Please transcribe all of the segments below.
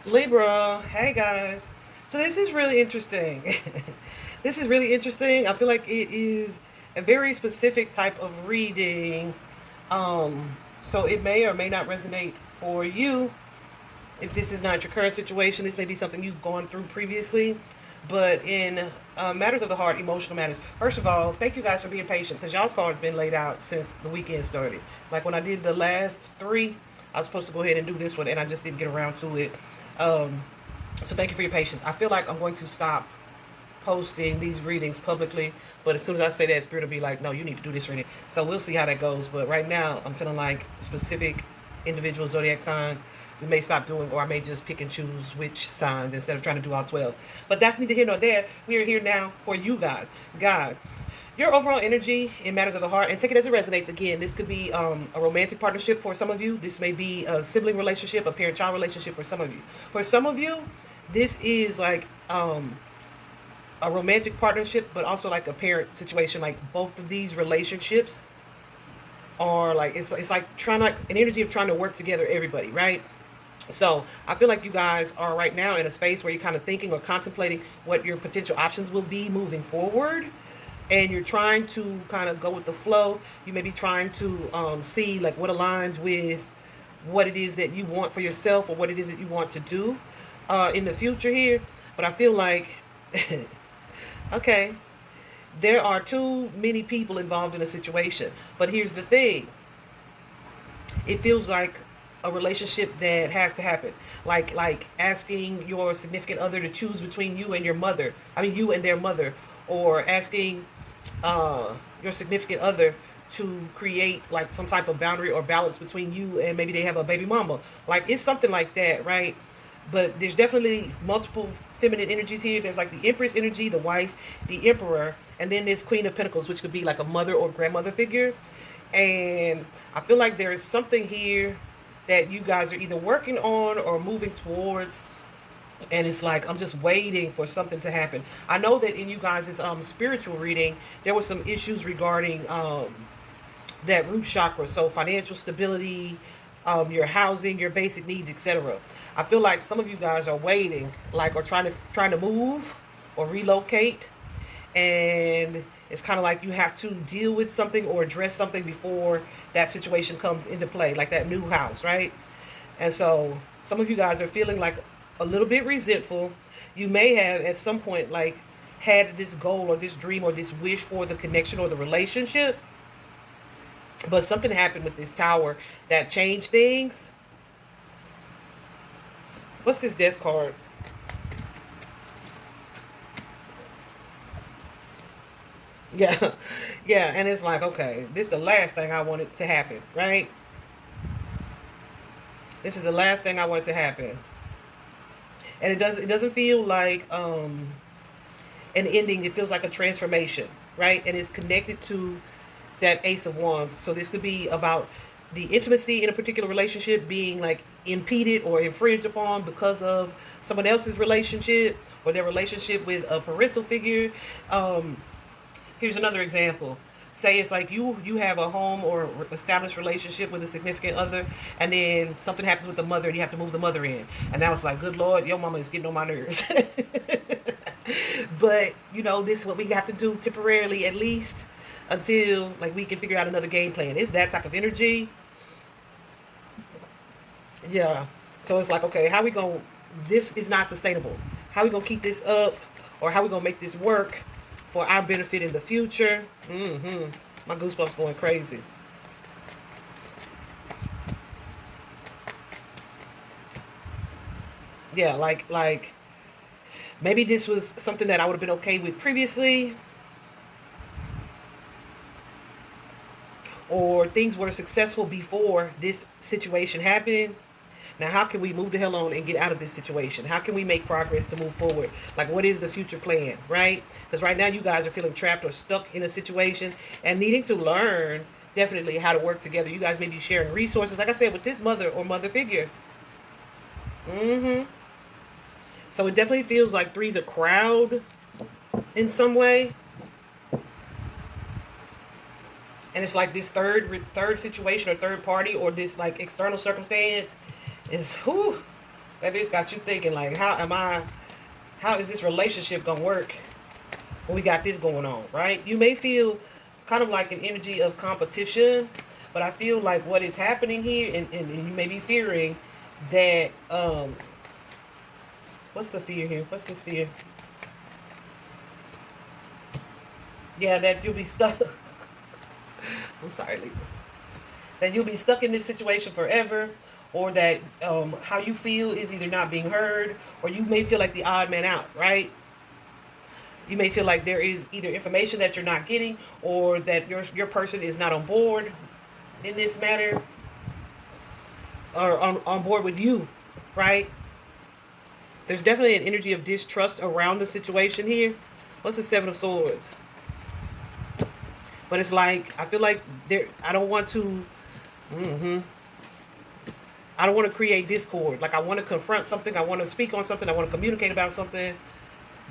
Libra, hey guys. So this is really interesting. This is really interesting. I feel like it is a very specific type of reading. So it may or may not resonate for you. If this is not your current situation, this may be something you've gone through previously. But in matters of the heart, emotional matters. First of all, thank you guys for being patient because y'all's card has been laid out since the weekend started. Like when I did the last three, I was supposed to go ahead and do this one, and I just didn't get around to it. Um, so thank you for your patience. I feel like I'm going to stop posting these readings publicly, but as soon as I say that, Spirit will be like, no, you need to do this reading. So we'll see how that goes. But right now, I'm feeling like specific individual zodiac signs we may stop doing, or I may just pick and choose which signs instead of trying to do all 12. But that's neither here nor there. We are here now for you guys. Guys, your overall energy in matters of the heart, and take it as it resonates. Again, this could be a romantic partnership for some of you. This may be a sibling relationship, a parent-child relationship for some of you. For some of you, this is like a romantic partnership, but also like a parent situation. Like both of these relationships are like it's like trying to, an energy of trying to work together, everybody, right? So I feel like you guys are right now in a space where you're kind of thinking or contemplating what your potential options will be moving forward. And you're trying to kind of go with the flow. You may be trying to see like what aligns with what it is that you want for yourself or what it is that you want to do in the future here. But I feel like, okay, there are too many people involved in a situation. But here's the thing, it feels like a relationship that has to happen, like asking your significant other to choose between you and your mother, I mean you and their mother, or asking your significant other to create like some type of boundary or balance between you and maybe they have a baby mama. Like it's something like that, right? But there's definitely multiple feminine energies here. There's like the Empress energy, the wife, the Emperor, and then this Queen of Pentacles, which could be like a mother or grandmother figure. And I feel like there is something here that you guys are either working on or moving towards, and it's like I'm just waiting for something to happen. I know that in you guys' spiritual reading there were some issues regarding that root chakra, so financial stability, your housing, your basic needs, etc. I feel like some of you guys are waiting, like, or trying to move or relocate, and it's kind of like you have to deal with something or address something before that situation comes into play, like that new house, right? And so some of you guys are feeling like a little bit resentful. You may have at some point like had this goal or this dream or this wish for the connection or the relationship, but something happened with this tower that changed things. What's this death card? Yeah, yeah, and it's like, okay, this is the last thing I wanted to happen, right? This is the last thing I wanted to happen, and it doesn't feel like an ending. It feels like a transformation, right? And it's connected to that Ace of Wands. So this could be about the intimacy in a particular relationship being like impeded or infringed upon because of someone else's relationship or their relationship with a parental figure. Um, Here's another example. Say it's like you have a home or established relationship with a significant other, and then something happens with the mother, and you have to move the mother in, and now it's like, good Lord, your mama is getting on my nerves. But this is what we have to do temporarily, at least until like we can figure out another game plan. It's that type of energy. Yeah. So it's like, okay, how we going? This is not sustainable. How we gonna keep this up, or how we gonna make this work for our benefit in the future? My goosebumps going crazy. Yeah, like maybe this was something that I would have been okay with previously, or things were successful before this situation happened. Now, how can we move the hell on and get out of this situation? How can we make progress to move forward? Like, what is the future plan, right? Because right now you guys are feeling trapped or stuck in a situation and needing to learn definitely how to work together. You guys may be sharing resources, like I said, with this mother or mother figure. Mm-hmm. So it definitely feels like three's a crowd in some way. And it's like this third situation or third party or this like external circumstance is who Maybe it's got you thinking like, how is this relationship gonna work when we got this going on, right? You may feel kind of like an energy of competition, but I feel like what is happening here, and you may be fearing that, what's the fear here? What's this fear? Yeah, that you'll be stuck. I'm sorry, Libra. That you'll be stuck in this situation forever, or that how you feel is either not being heard, or you may feel like the odd man out, right? You may feel like there is either information that you're not getting, or that your person is not on board in this matter, or on board with you, right? There's definitely an energy of distrust around the situation here. What's the Seven of Swords? But it's like, I feel like there. I don't want to. I don't want to create discord. Like, I want to confront something. I want to speak on something. I want to communicate about something.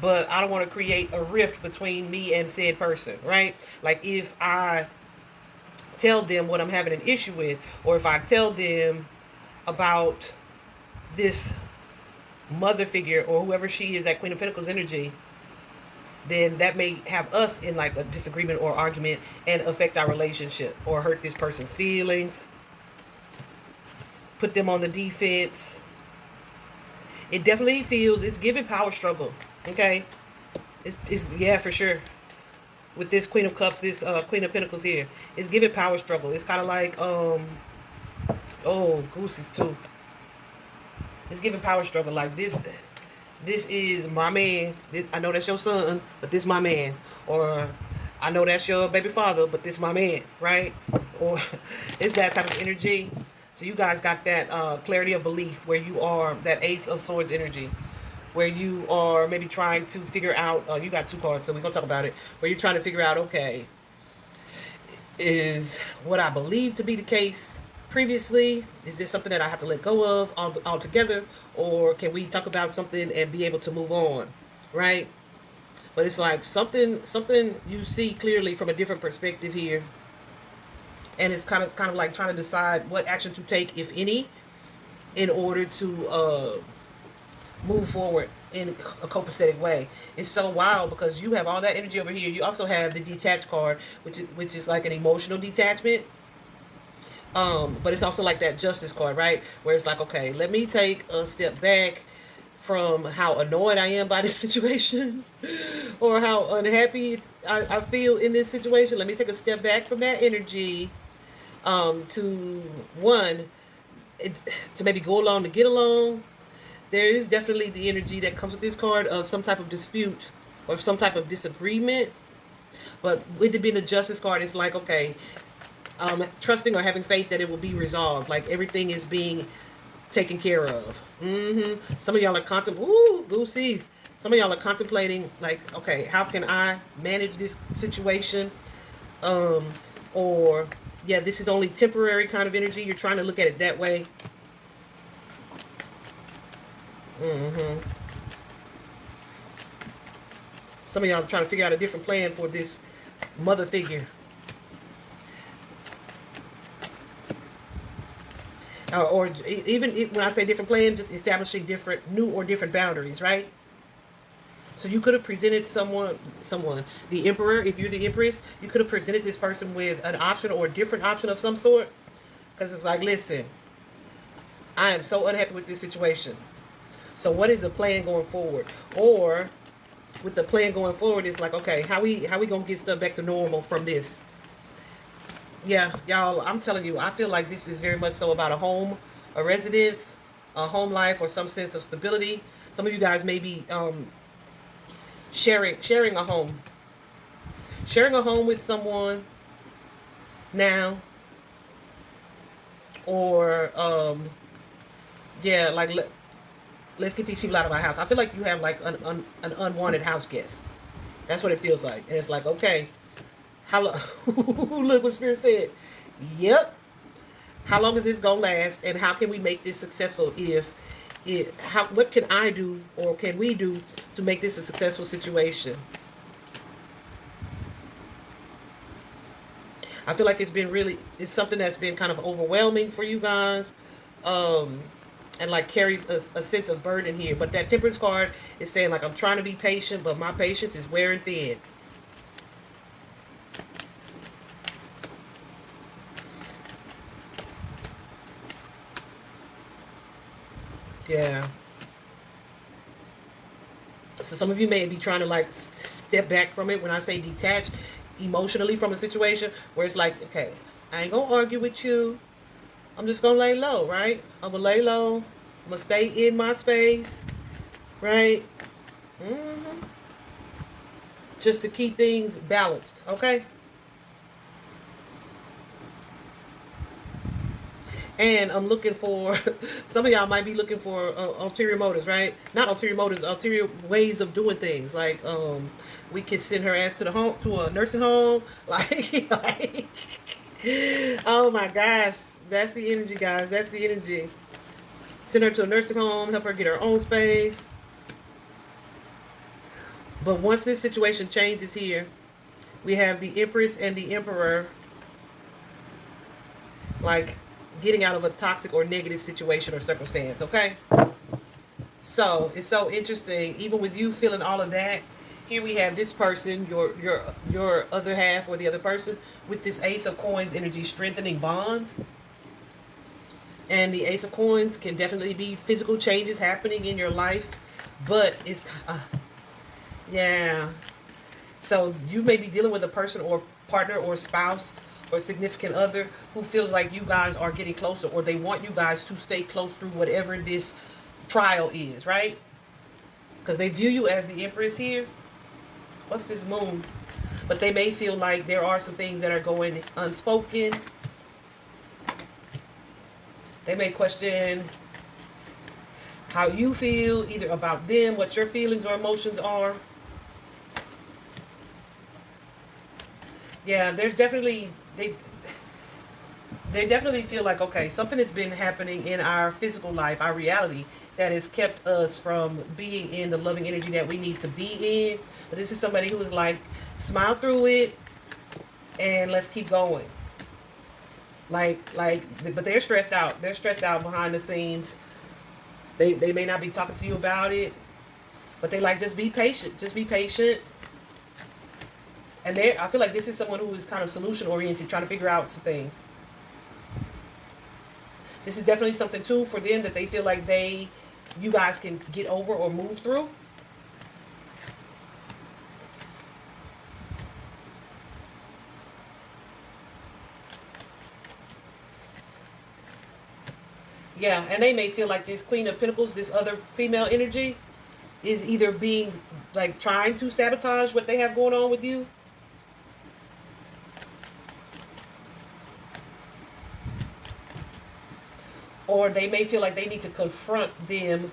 But I don't want to create a rift between me and said person, right? Like, if I tell them what I'm having an issue with, or if I tell them about this mother figure or whoever she is, that Queen of Pentacles energy, then that may have us in like a disagreement or argument and affect our relationship, or hurt this person's feelings, put them on the defense. It definitely feels, it's giving power struggle, okay? It's yeah, for sure. With this Queen of Cups, this Queen of Pentacles here, it's giving power struggle. It's kind of like, oh, gooses too. It's giving power struggle. Like, this is my man. This, I know that's your son, but this my man. Or I know that's your baby father, but this my man, right? Or it's that type of energy. So you guys got that clarity of belief where you are, that Ace of Swords energy, where you are maybe trying to figure out, you got two cards, so we're going to talk about it, where you're trying to figure out, okay, is what I believe to be the case previously, is this something that I have to let go of altogether, or can we talk about something and be able to move on, right? But it's like something you see clearly from a different perspective here, and it's kind of like trying to decide what action to take, if any, in order to move forward in a copacetic way. It's so wild because you have all that energy over here. You also have the detached card, which is like an emotional detachment. But it's also like that Justice card, right? Where it's like, okay, let me take a step back from how annoyed I am by this situation or how unhappy I feel in this situation. Let me take a step back from that energy, to one, to maybe go along to get along. There is definitely the energy that comes with this card of some type of dispute or some type of disagreement. But with it being a Justice card, it's like, okay, trusting or having faith that it will be resolved. Like, everything is being taken care of. Some of y'all are goosies. Some of y'all are contemplating, like, okay, how can I manage this situation? Or, yeah, this is only temporary kind of energy. You're trying to look at it that way. Some of y'all are trying to figure out a different plan for this mother figure. Or even when I say different plans, just establishing new or different boundaries, right? So you could have presented someone, the Emperor, if you're the Empress, you could have presented this person with an option or a different option of some sort. Because it's like, listen, I am so unhappy with this situation. So what is the plan going forward? Or with the plan going forward, it's like, okay, how we gonna get stuff back to normal from this? Yeah, y'all, I'm telling you, I feel like this is very much so about a home, a residence, a home life, or some sense of stability. Some of you guys may be sharing a home. Sharing a home with someone now. Or, yeah, like, let's get these people out of our house. I feel like you have like an unwanted house guest. That's what it feels like. And it's like, okay, how long? Look what Spirit said. Yep. How long is this gonna last? And how can we make this successful? What can I do or can we do to make this a successful situation? I feel like it's something that's been kind of overwhelming for you guys. and like carries a sense of burden here. But that Temperance card is saying like, I'm trying to be patient, but my patience is wearing thin. Yeah. So some of you may be trying to like step back from it. When I say detach emotionally from a situation, where it's like, okay, I ain't gonna argue with you. I'm just gonna lay low, right? I'm gonna lay low. I'm gonna stay in my space, right? Mm-hmm. Just to keep things balanced, okay? And I'm looking for, some of y'all might be looking for ulterior motives, right? Not ulterior motives, ulterior ways of doing things. Like, we could send her ass to the home, to a nursing home. Like, oh my gosh, that's the energy, guys. That's the energy. Send her to a nursing home, help her get her own space. But once this situation changes here, we have the Empress and the Emperor, like getting out of a toxic or negative situation or circumstance, okay? So it's so interesting. Even with you feeling all of that, here we have this person, your other half or the other person, with this Ace of Coins energy, strengthening bonds. And the Ace of Coins can definitely be physical changes happening in your life, but it's yeah. So you may be dealing with a person or partner or spouse or significant other who feels like you guys are getting closer, or they want you guys to stay close through whatever this trial is, right? Because they view you as the Empress here. What's this Moon? But they may feel like there are some things that are going unspoken. They may question how you feel, either about them, what your feelings or emotions are. Yeah, there's definitely, they definitely feel like, okay, something has been happening in our physical life, our reality, that has kept us from being in the loving energy that we need to be in. But this is somebody who is like, smile through it and let's keep going. But they're stressed out. They're stressed out behind the scenes. They may not be talking to you about it, but they like, just be patient. Just be patient. And I feel like this is someone who is kind of solution oriented, trying to figure out some things. This is definitely something too for them that they feel like you guys can get over or move through. Yeah, and they may feel like this Queen of Pentacles, this other female energy, is either being like trying to sabotage what they have going on with you. Or they may feel like they need to confront them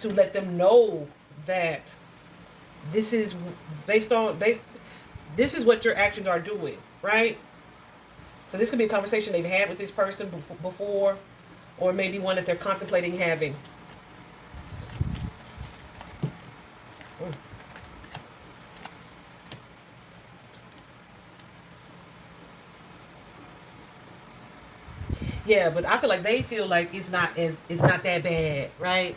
to let them know that this is this is what your actions are doing, right? So this could be a conversation they've had with this person before, or maybe one that they're contemplating having. Yeah, but I feel like they feel like it's not that bad, right?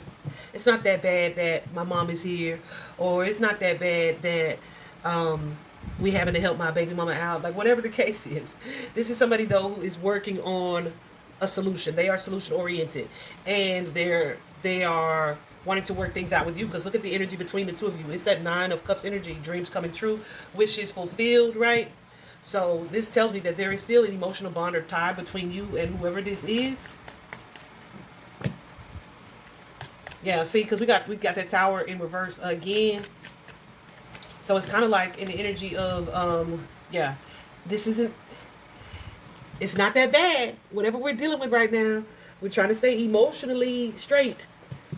It's not that bad that my mom is here, or it's not that bad that we having to help my baby mama out. Like, whatever the case is, this is somebody though who is working on a solution. They are solution oriented, and they are wanting to work things out with you. Because look at the energy between the two of you. It's that Nine of Cups energy, dreams coming true, wishes fulfilled, right? So this tells me that there is still an emotional bond or tie between you and whoever this is. Yeah, see, because we got that Tower in reverse again. So it's kind of like in the energy of yeah, this isn't. It's not that bad. Whatever we're dealing with right now, we're trying to stay emotionally straight,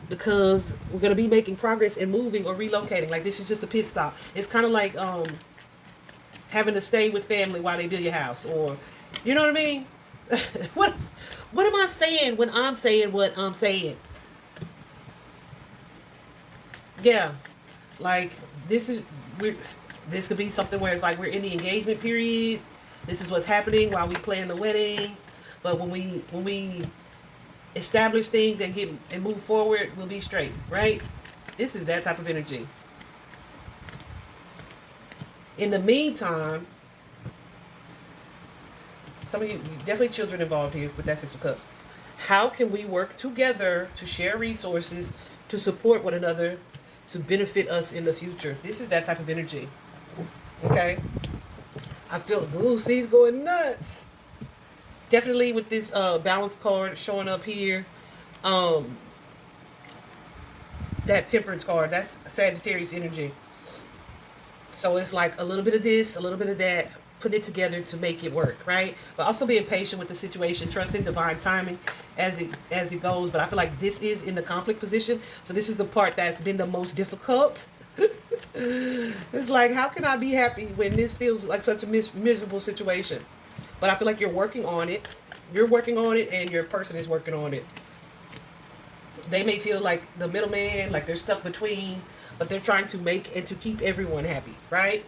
because we're gonna be making progress and moving or relocating. Like, this is just a pit stop. It's kind of like having to stay with family while they build your house, or, you know what I mean? what am I saying when I'm saying what I'm saying? Yeah, like this could be something where it's like we're in the engagement period. This is what's happening while we plan the wedding. But when we establish things and get and move forward, we'll be straight, right? This is that type of energy. In the meantime, some of you, definitely children involved here with that Six of Cups. How can we work together to share resources, to support one another, to benefit us in the future? This is that type of energy. Okay? I feel Goosey's going nuts. Definitely with this balance card showing up here. That temperance card, that's Sagittarius energy. So it's like a little bit of this, a little bit of that, put it together to make it work, right? But also being patient with the situation, trusting divine timing as it goes. But I feel like this is in the conflict position. So this is the part that's been the most difficult. It's like, how can I be happy when this feels like such a miserable situation? But I feel like you're working on it. You're working on it, and your person is working on it. They may feel like the middleman, like they're stuck between, but they're trying to make and to keep everyone happy, right?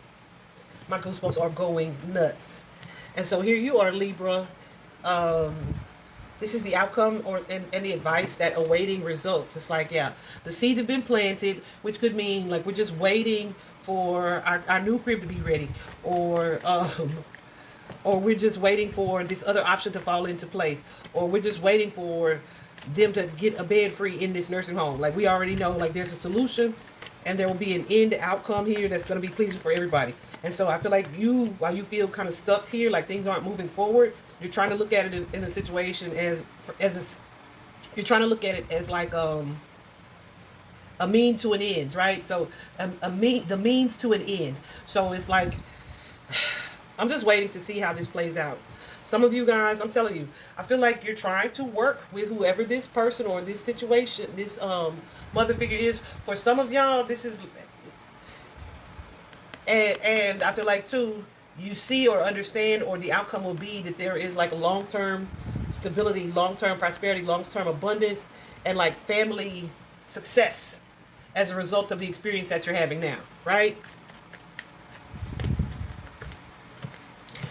My goosebumps are going nuts. And so here you are, Libra. This is the outcome and the advice that awaiting results. It's like, yeah, the seeds have been planted, which could mean like we're just waiting for our new crib to be ready, or we're just waiting for this other option to fall into place, or we're just waiting for them to get a bed free in this nursing home. Like we already know, like there's a solution, and there will be an end outcome here that's going to be pleasing for everybody. And so I feel like while you feel kind of stuck here, like things aren't moving forward, you're trying to look at it in a situation you're trying to look at it as like a mean to an end, right? So the means to an end. So it's like I'm just waiting to see how this plays out. Some of you guys, I'm telling you, I feel like you're trying to work with whoever this person or this situation, this mother figure is. For some of y'all, this is, and I feel like too, you see or understand, or the outcome will be that there is like long-term stability, long-term prosperity, long-term abundance, and like family success as a result of the experience that you're having now, right?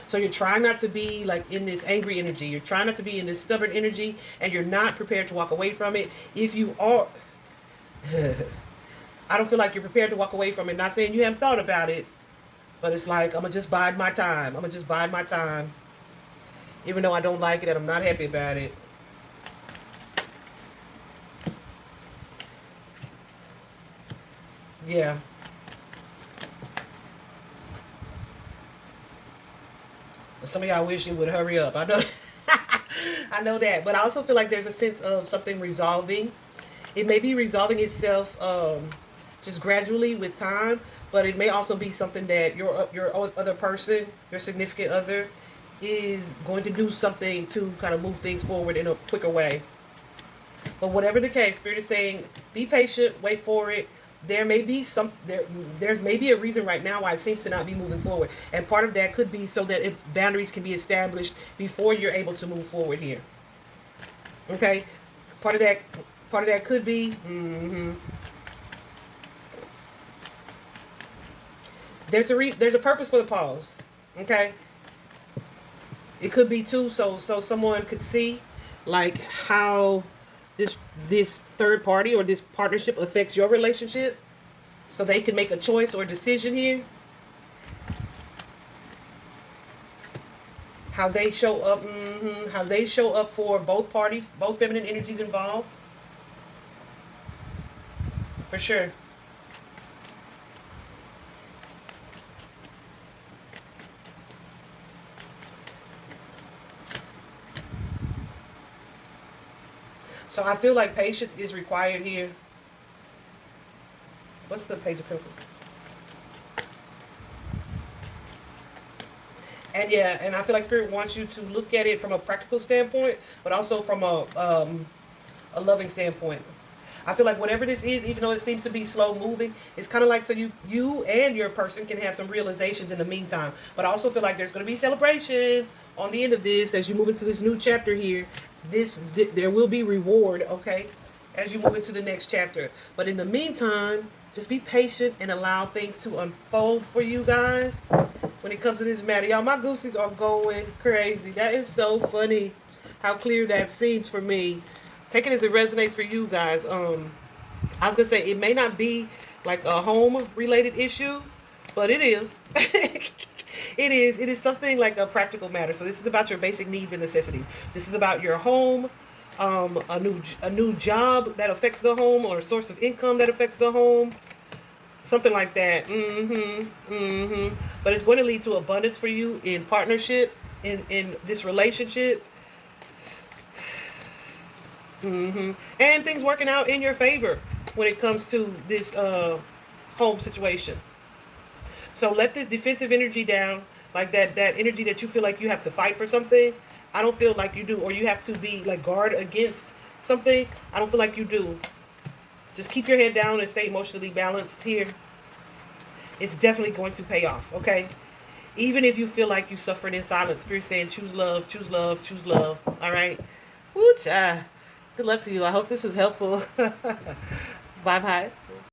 So you're trying not to be like in this angry energy. You're trying not to be in this stubborn energy, and you're not prepared to walk away from it. If you are, I don't feel like you're prepared to walk away from it. Not saying you haven't thought about it, but it's like, I'm going to just bide my time. I'm going to just bide my time. Even though I don't like it and I'm not happy about it. Yeah. Some of y'all wish it would hurry up. I know. I know that. But I also feel like there's a sense of something resolving. It may be resolving itself just gradually with time, but it may also be something that your other person, your significant other, is going to do something to kind of move things forward in a quicker way. But whatever the case, Spirit is saying, be patient, wait for it. There may be there may be a reason right now why it seems to not be moving forward, and part of that could be so that boundaries can be established before you're able to move forward here. Okay, part of that could be. There's a purpose for the pause. Okay, it could be too so someone could see like how this third party or this partnership affects your relationship, so they can make a choice or decision here. How they show up, how they show up for both parties, both feminine energies involved. For sure. So I feel like patience is required here. What's the Page of Pentacles? And yeah, and I feel like Spirit wants you to look at it from a practical standpoint, but also from a loving standpoint. I feel like whatever this is, even though it seems to be slow moving, it's kind of like so you and your person can have some realizations in the meantime. But I also feel like there's going to be celebration on the end of this as you move into this new chapter here. There will be reward, okay, as you move into the next chapter. But in the meantime, just be patient and allow things to unfold for you guys when it comes to this matter. Y'all, my goosies are going crazy. That is so funny how clear that seems for me. Take it as it resonates for you guys. I was gonna say it may not be like a home related issue, but it is. It is. It is something like a practical matter. So this is about your basic needs and necessities. This is about your home, a new job that affects the home, or a source of income that affects the home, something like that. But it's going to lead to abundance for you in partnership, in this relationship. And things working out in your favor when it comes to this home situation. So let this defensive energy down, like that energy that you feel like you have to fight for something. I don't feel like you do, or you have to be like guard against something. I don't feel like you do. Just keep your head down and stay emotionally balanced here. It's definitely going to pay off, okay? Even if you feel like you suffered in silence, Spirit saying choose love, choose love, choose love. All right? Woo, child. Good luck to you. I hope this is helpful. Bye-bye.